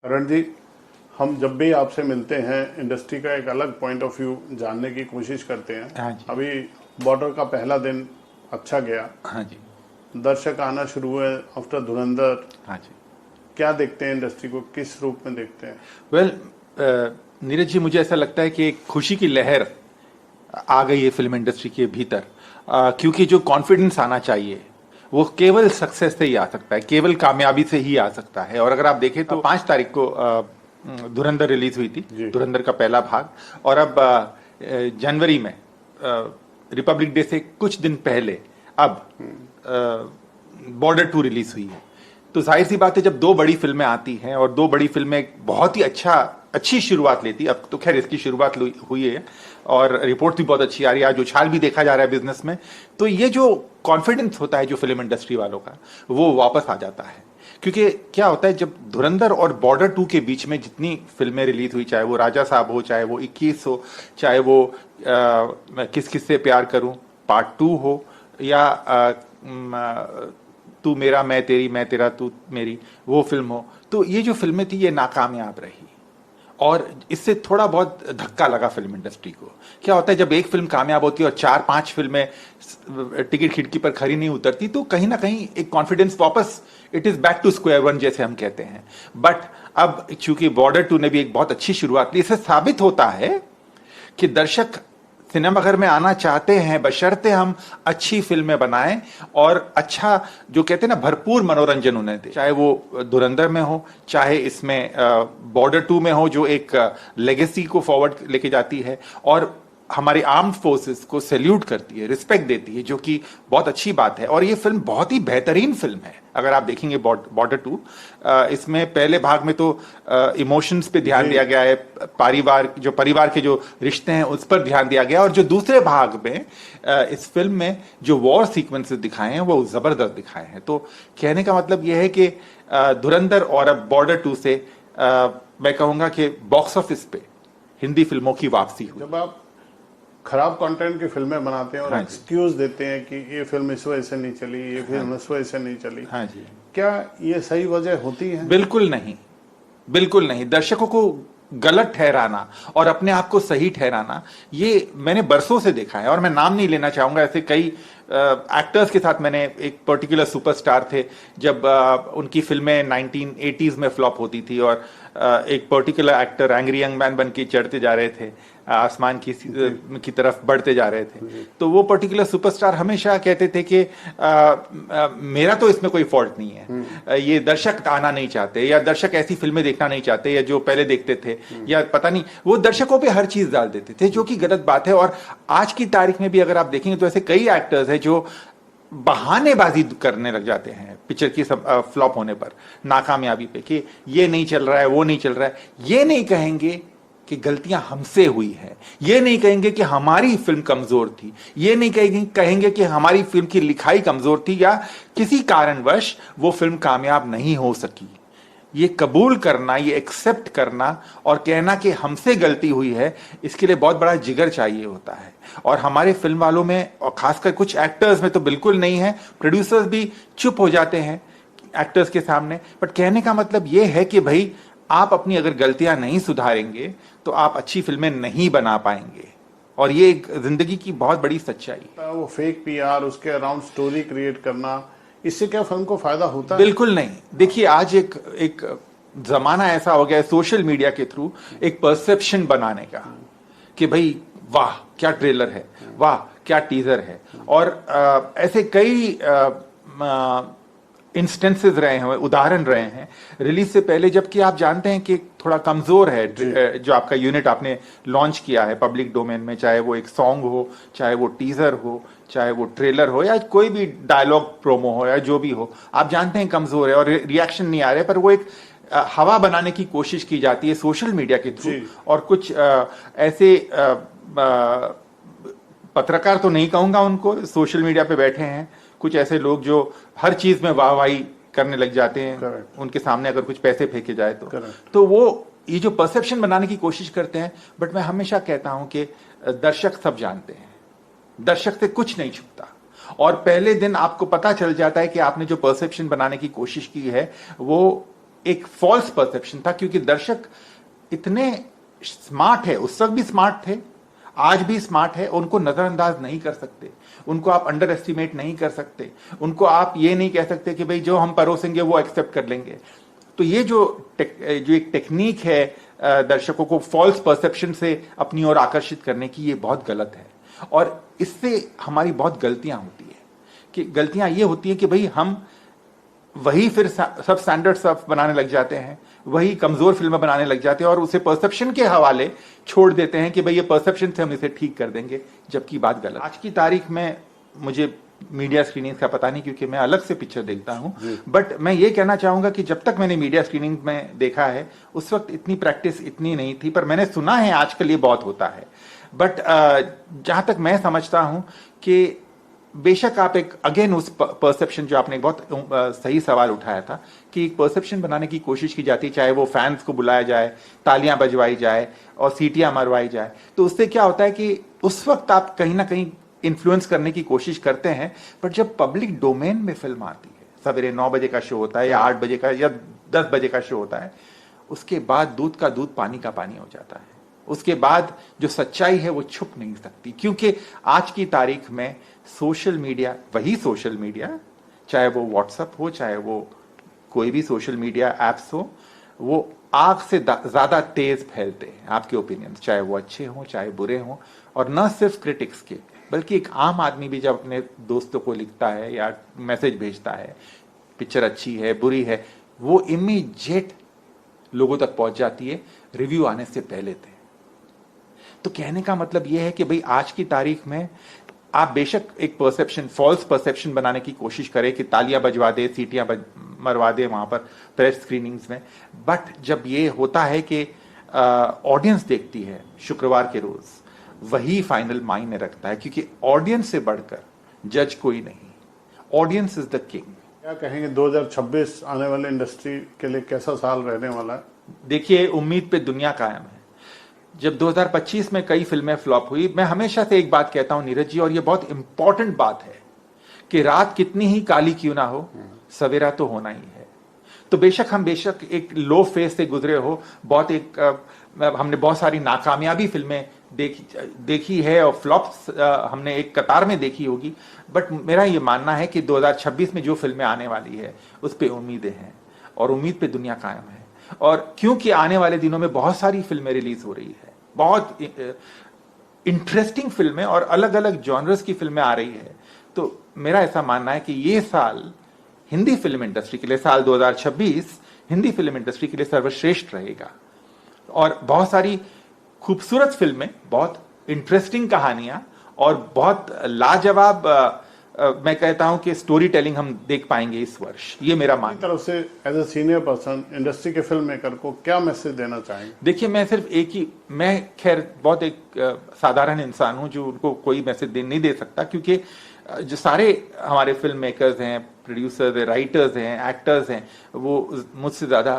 करण जी, हम जब भी आपसे मिलते हैं इंडस्ट्री का एक अलग पॉइंट ऑफ व्यू जानने की कोशिश करते हैं। हाँ जी। अभी बॉर्डर का पहला दिन अच्छा गया, हाँ जी। दर्शक आना शुरू हुए आफ्टर धुरंधर। हाँ जी। क्या देखते हैं इंडस्ट्री को, किस रूप में देखते हैं? वेल, नीरज जी, मुझे ऐसा लगता है कि एक खुशी की लहर आ गई है फिल्म इंडस्ट्री के भीतर, क्योंकि जो कॉन्फिडेंस आना चाहिए वो केवल सक्सेस से ही आ सकता है, केवल कामयाबी से ही आ सकता है। और अगर आप देखें तो 5 तारीख को धुरंधर रिलीज हुई थी, जी। धुरंधर का पहला भाग। और अब जनवरी में रिपब्लिक डे से कुछ दिन पहले अब बॉर्डर 2 रिलीज हुई है। तो जाहिर सी बात है, जब दो बड़ी फिल्में आती हैं और दो बड़ी फिल्में बहुत ही अच्छी शुरुआत लेती, अब तो खैर इसकी शुरुआत हुई है और रिपोर्ट भी बहुत अच्छी आ रही है, आज उछाल भी देखा जा रहा है बिजनेस में। तो ये जो कॉन्फिडेंस होता है जो फिल्म इंडस्ट्री वालों का, वो वापस आ जाता है। क्योंकि क्या होता है, जब धुरंधर और बॉर्डर 2 के बीच में जितनी फिल्में रिलीज हुई, चाहे वो राजा साहब हो, चाहे वो 21 हो, चाहे वो मैं किस किस से प्यार करूं पार्ट 2 हो, या तू मेरा मैं तेरी मैं तेरा तू मेरी वो फिल्म हो, तो ये जो फिल्में थी ये नाकामयाब रही और इससे थोड़ा बहुत धक्का लगा फिल्म इंडस्ट्री को। क्या होता है, जब एक फिल्म कामयाब होती है और 4-5 फिल्में टिकट खिड़की पर खरी नहीं उतरती, तो कहीं ना कहीं एक कॉन्फिडेंस वापस, it is back to square one जैसे हम कहते हैं। बट अब चूंकि बॉर्डर 2 ने भी एक बहुत अच्छी शुरुआत ली, इससे साबित होता है कि दर्शक सिनेमाघर में आना चाहते हैं, बशर्ते हम अच्छी फिल्में बनाएं और अच्छा, जो कहते हैं ना, भरपूर मनोरंजन उन्हें दे। चाहे वो धुरंधर में हो, चाहे इसमें बॉर्डर 2 में हो, जो एक लेगेसी को फॉरवर्ड लेके जाती है और हमारी आर्म्ड फोर्सेस को सैल्यूट करती है, रिस्पेक्ट देती है, जो कि बहुत अच्छी बात है। और ये फिल्म बहुत ही बेहतरीन फिल्म है। अगर आप देखेंगे बॉर्डर 2, इसमें पहले भाग में तो इमोशंस पे ध्यान दिया गया है, परिवार के जो रिश्ते हैं उस पर ध्यान दिया गया। और जो दूसरे भाग में इस फिल्म में जो वॉर सीक्वेंसेस दिखाए हैं वो जबरदस्त दिखाए हैं। तो कहने का मतलब यह है कि धुरंधर और अब बॉर्डर 2 से मैं कहूंगा कि बॉक्स ऑफिस पे हिंदी फिल्मों की वापसी हुई। जब आप खराब कंटेंट की फिल्में बनाते हैं और हाँ जी। एक्सक्यूज देते हैं कि ये फिल्म इस वजह से नहीं चली, ये फिल्म इस वजह से नहीं चली, हाँ जी। क्या ये सही वजह होती है? बिल्कुल नहीं, बिल्कुल नहीं। दर्शकों को गलत ठहराना और अपने आप को सही ठहराना, ये मैंने बरसों से देखा है। और मैं नाम नहीं लेना चाहूंगा, ऐसे कई एक्टर्स के साथ मैंने, एक पर्टिकुलर सुपरस्टार थे, जब उनकी फिल्में 1980s में फ्लॉप होती थी और एक particular actor angry young man बन के चढ़ते जा रहे थे, आसमान की तरफ बढ़ते जा रहे थे, तो वो पर्टिकुलर सुपरस्टार हमेशा कहते थे कि मेरा तो इसमें कोई फॉल्ट नहीं है, ये दर्शक आना नहीं चाहते, या दर्शक ऐसी फिल्में देखना नहीं चाहते, या जो पहले देखते थे, या पता नहीं, वो दर्शकों पे हर चीज डाल देते थे, जो कि गलत बात है। और आज की तारीख में भी अगर आप देखेंगे तो ऐसे कई एक्टर्स हैं जो बहानेबाजी करने लग जाते हैं पिक्चर की फ्लॉप होने पर, नाकामयाबी पे, कि ये नहीं चल रहा है, वो नहीं चल रहा है। ये नहीं कहेंगे कि गलतियां हमसे हुई है, ये नहीं कहेंगे कि हमारी फिल्म कमजोर थी, ये नहीं कहेंगे कि हमारी फिल्म की लिखाई कमजोर थी, या किसी कारणवश वो फिल्म कामयाब नहीं हो सकी। ये कबूल करना, ये एक्सेप्ट करना और कहना कि हमसे गलती हुई है, इसके लिए बहुत बड़ा जिगर चाहिए होता है। और हमारे फिल्म वालों में, और खासकर कुछ एक्टर्स में तो बिल्कुल नहीं है। प्रोड्यूसर्स भी चुप हो जाते हैं एक्टर्स के सामने। बट कहने का मतलब ये है कि भाई, आप अपनी अगर गलतियां नहीं सुधारेंगे तो आप अच्छी फिल्में नहीं बना पाएंगे। और ये एक जिंदगी की बहुत बड़ी सच्चाई है। वो फेक पीआर, उसके अराउंड स्टोरी क्रिएट करना, इससे क्या फिल्म को फायदा होता है? बिल्कुल नहीं। देखिए, आज एक जमाना ऐसा हो गया है सोशल मीडिया के थ्रू एक परसेप्शन बनाने का, कि भाई वाह क्या ट्रेलर है, वाह क्या टीजर है। और ऐसे कई इंस्टेंसेस रहे हैं, उदाहरण रहे हैं रिलीज से पहले, जबकि आप जानते हैं कि थोड़ा कमजोर है जो आपका यूनिट आपने लॉन्च किया है पब्लिक डोमेन में, चाहे वो एक सॉन्ग हो, चाहे वो टीजर हो, चाहे वो ट्रेलर हो, या कोई भी डायलॉग प्रोमो हो, या जो भी हो, आप जानते हैं कमजोर है और रिएक्शन नहीं आ रहे। पर वो एक हवा बनाने की कोशिश की जाती है सोशल मीडिया के थ्रू। और कुछ ऐसे पत्रकार तो नहीं कहूंगा उनको, सोशल मीडिया पे बैठे हैं कुछ ऐसे लोग जो हर चीज में वाहवाही करने लग जाते हैं। Correct. उनके सामने अगर कुछ पैसे फेंके जाए तो वो ये जो परसेप्शन बनाने की कोशिश करते हैं। बट मैं हमेशा कहता हूं कि दर्शक सब जानते हैं, दर्शक से कुछ नहीं छुपता। और पहले दिन आपको पता चल जाता है कि आपने जो परसेप्शन बनाने की कोशिश की है वो एक फॉल्स परसेप्शन था, क्योंकि दर्शक इतने स्मार्ट है, उस वक्त भी स्मार्ट थे, आज भी स्मार्ट है, उनको नजरअंदाज नहीं कर सकते, उनको आप अंडर एस्टिमेट नहीं कर सकते, उनको आप ये नहीं कह सकते कि भाई जो हम परोसेंगे वो एक्सेप्ट कर लेंगे। तो ये जो एक टेक्निक है दर्शकों को फॉल्स परसेप्शन से अपनी ओर आकर्षित करने की, ये बहुत गलत है। और इससे हमारी बहुत गलतियां होती है, कि गलतियां ये होती है कि भाई हम वही फिर सब स्टैंडर्ड्स ऑफ बनाने लग जाते हैं, वही कमजोर फिल्में बनाने लग जाते हैं और उसे परसेप्शन के हवाले छोड़ देते हैं कि भाई ये परसेप्शन से हम इसे ठीक कर देंगे, जबकि बात गलत। आज की तारीख में मुझे मीडिया स्क्रीनिंग का पता नहीं, क्योंकि मैं अलग से पिक्चर देखता हूं, बट मैं ये कहना चाहूंगा कि जब तक मैंने मीडिया स्क्रीनिंग में देखा है उस वक्त इतनी प्रैक्टिस इतनी नहीं थी, पर मैंने सुना है आजकल ये बहुत होता है। बट जहां तक मैं समझता हूं कि बेशक आप एक अगेन उस परसेप्शन, जो आपने एक बहुत सही सवाल उठाया था, कि एक परसेप्शन बनाने की कोशिश की जाती है, चाहे वो फैंस को बुलाया जाए, तालियां बजवाई जाए और सीटियां मरवाई जाए, तो उससे क्या होता है कि उस वक्त आप कहीं ना कहीं इन्फ्लुएंस करने की कोशिश करते हैं। बट जब पब्लिक डोमेन में फिल्म आती है, सवेरे 9 बजे का शो होता है या 8 बजे का या 10 बजे का शो होता है, उसके बाद दूध का दूध पानी का पानी हो जाता है। उसके बाद जो सच्चाई है वो छुप नहीं सकती, क्योंकि आज की तारीख में सोशल मीडिया, वही सोशल मीडिया, चाहे वो व्हाट्सएप हो, चाहे वो कोई भी सोशल मीडिया एप्स हो, वो आग से ज्यादा तेज फैलते हैं आपके ओपिनियंस, चाहे वो अच्छे हों चाहे बुरे हों। और न सिर्फ क्रिटिक्स के, बल्कि एक आम आदमी भी जब अपने दोस्तों को लिखता है या मैसेज भेजता है, पिक्चर अच्छी है बुरी है, वो इमीडिएट लोगों तक पहुंच जाती है रिव्यू आने से पहले थे। तो कहने का मतलब यह है कि भाई आज की तारीख में आप बेशक एक परसेप्शन, फॉल्स परसेप्शन बनाने की कोशिश करें कि तालियां बजवा दे, सीटियां मरवा दे वहां पर प्रेस स्क्रीनिंग्स में, बट जब ये होता है कि ऑडियंस देखती है शुक्रवार के रोज, वही फाइनल मायने रखता है, क्योंकि ऑडियंस से बढ़कर जज कोई नहीं, ऑडियंस इज द किंग। क्या कहेंगे 2026 आने वाले इंडस्ट्री के लिए कैसा साल रहने वाला है? देखिए, उम्मीद पे दुनिया कायम है। जब 2025 में कई फिल्में फ्लॉप हुई, मैं हमेशा से एक बात कहता हूं नीरज जी, और ये बहुत इंपॉर्टेंट बात है, कि रात कितनी ही काली क्यों ना हो, सवेरा तो होना ही है। तो बेशक एक लो फेज से गुजरे हो, हमने बहुत सारी नाकामयाबी फिल्में देखी है और फ्लॉप्स हमने एक कतार में देखी होगी, बट मेरा ये मानना है कि 2026 में जो फिल्में आने वाली है उस पे उम्मीदें हैं, और उम्मीद पे दुनिया कायम है। और क्योंकि आने वाले दिनों में बहुत सारी फिल्में रिलीज हो रही है, बहुत इंटरेस्टिंग फिल्में और अलग अलग जॉनर्स की फिल्में आ रही है, तो मेरा ऐसा मानना है कि ये साल हिंदी फिल्म इंडस्ट्री के लिए, साल 2026 हिंदी फिल्म इंडस्ट्री के लिए सर्वश्रेष्ठ रहेगा। और बहुत सारी खूबसूरत फिल्में, बहुत इंटरेस्टिंग कहानियां और बहुत लाजवाब मैं कहता हूं कि स्टोरी टेलिंग हम देख पाएंगे इस वर्ष, ये मेरा मानना है। तरफ से as a senior person industry के फिल्म मेकर को क्या मैसेज देना चाहेंगे? देखिए, मैं सिर्फ एक ही, मैं खैर बहुत एक साधारण इंसान हूं जो उनको कोई मैसेज नहीं दे सकता, क्योंकि जो सारे हमारे फिल्म मेकर्स हैं, प्रोड्यूसर्स हैं, राइटर्स हैं, एक्टर्स हैं, वो मुझसे ज़्यादा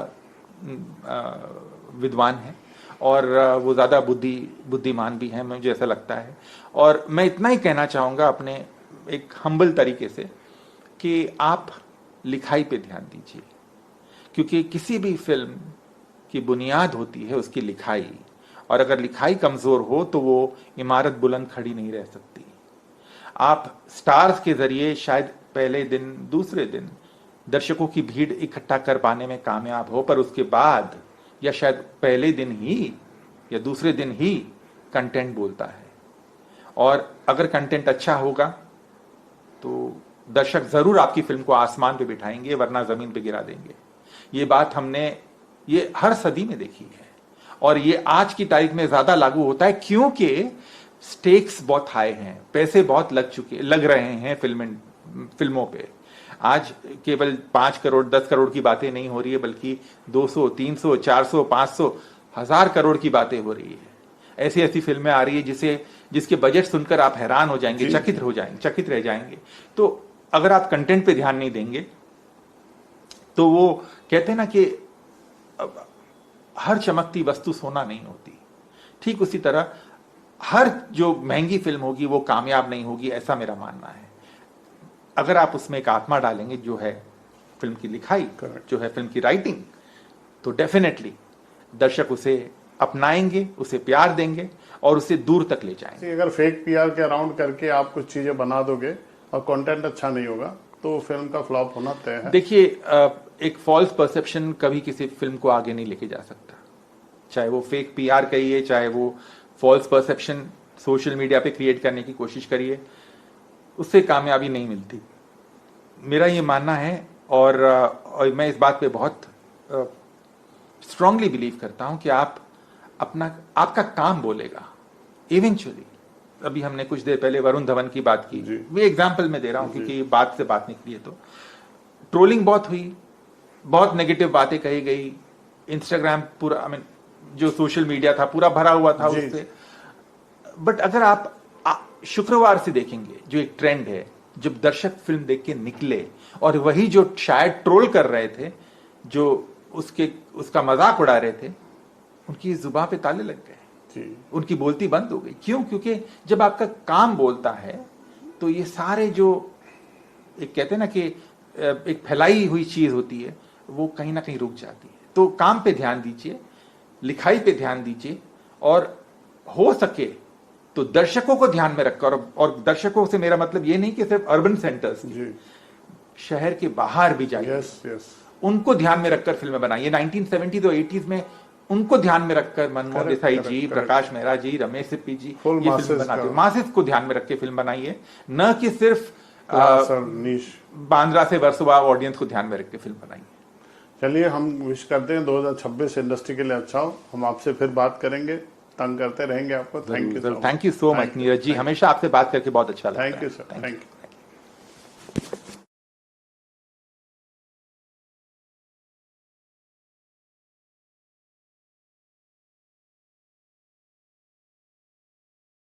विद्वान हैं और वो ज़्यादा बुद्धिमान भी हैं, मुझे ऐसा लगता है। और मैं इतना ही कहना चाहूँगा अपने एक हम्बल तरीके से, कि आप लिखाई पे ध्यान दीजिए, क्योंकि किसी भी फिल्म की बुनियाद होती है उसकी लिखाई, और अगर लिखाई कमज़ोर हो तो वो इमारत बुलंद खड़ी नहीं रह सकती। आप स्टार्स के जरिए शायद पहले दिन दूसरे दिन दर्शकों की भीड़ इकट्ठा कर पाने में कामयाब हो, पर उसके बाद या शायद पहले दिन ही या दूसरे दिन ही कंटेंट बोलता है। और अगर कंटेंट अच्छा होगा तो दर्शक जरूर आपकी फिल्म को आसमान पे बिठाएंगे, वरना जमीन पे गिरा देंगे। ये बात हमने ये हर सदी में देखी है, और ये आज की तारीख में ज्यादा लागू होता है, क्योंकि स्टेक्स बहुत हाई हैं, पैसे बहुत लग रहे हैं फिल्मों पे। आज केवल 5 करोड़ 10 करोड़ की बातें नहीं हो रही है, बल्कि 200 300 400 500 1000 करोड़ की बातें हो रही है। ऐसी ऐसी फिल्में आ रही है जिसके बजट सुनकर आप हैरान हो जाएंगे, चकित रह जाएंगे। तो अगर आप कंटेंट पे ध्यान नहीं देंगे तो वो कहते हैं ना कि हर चमकती वस्तु सोना नहीं होती, ठीक उसी तरह हर जो महंगी फिल्म होगी वो कामयाब नहीं होगी, ऐसा मेरा मानना है। अगर आप उसमें एक आत्मा डालेंगे, जो है फिल्म की लिखाई, जो है फिल्म की राइटिंग, तो डेफिनेटली दर्शक उसे अपनाएंगे, उसे प्यार देंगे और उसे दूर तक ले जाएंगे। अगर फेक पीआर के अराउंड करके आप कुछ चीजें बना दोगे और कंटेंट अच्छा नहीं होगा तो फिल्म का फ्लॉप होना तय है। देखिए, एक फॉल्स परसेप्शन कभी किसी फिल्म को आगे नहीं लेके जा सकता, चाहे वो फेक पीआर कहिए, चाहे वो फॉल्स परसेप्शन सोशल मीडिया पे क्रिएट करने की कोशिश करिए, उससे कामयाबी नहीं मिलती, मेरा ये मानना है। और मैं इस बात पे बहुत स्ट्रांगली बिलीव करता हूं कि आपका काम बोलेगा इवेंचुअली। अभी हमने कुछ देर पहले वरुण धवन की बात की, वे एग्जाम्पल में दे रहा हूं क्योंकि बात से बात निकली है। तो ट्रोलिंग बहुत हुई, बहुत नेगेटिव बातें कही गई, इंस्टाग्राम पूरा जो सोशल मीडिया था पूरा भरा हुआ था उससे। बट अगर आप शुक्रवार से देखेंगे, जो एक ट्रेंड है, जब दर्शक फिल्म देख के निकले और वही जो शायद ट्रोल कर रहे थे, जो उसका मजाक उड़ा रहे थे, उनकी जुबान पे ताले लग गए, उनकी बोलती बंद हो गई। क्यों? क्योंकि जब आपका काम बोलता है तो ये सारे जो एक कहते हैं ना कि एक फैलाई हुई चीज होती है, वो कहीं ना कहीं रुक जाती है। तो काम पे ध्यान दीजिए, लिखाई पे ध्यान दीजिए, और हो सके तो दर्शकों को ध्यान में रखकर, और दर्शकों से मेरा मतलब ये नहीं कि सिर्फ अर्बन सेंटर्स, शहर के बाहर भी जाइए, उनको ध्यान में रखकर फिल्में बनाइए। 1970s और 80s में उनको ध्यान में रखकर मनमोहन देसाई जी, प्रकाश मेहरा जी, रमेश सिप्पी जी ये फिल्म बनाते, मासिस को ध्यान में रख के फिल्म बनाइए, न कि सिर्फ बांद्रा से वर्सोवा ऑडियंस को ध्यान में रख के फिल्म बनाइए। चलिए, हम विश करते हैं 2026 इंडस्ट्री के लिए अच्छा हो। हम आपसे फिर बात करेंगे, तंग करते रहेंगे आपको। Thank you so much Neeraj ji, हमेशा आपसे बात करके बहुत अच्छा लगता है। Thank you sir, thank you.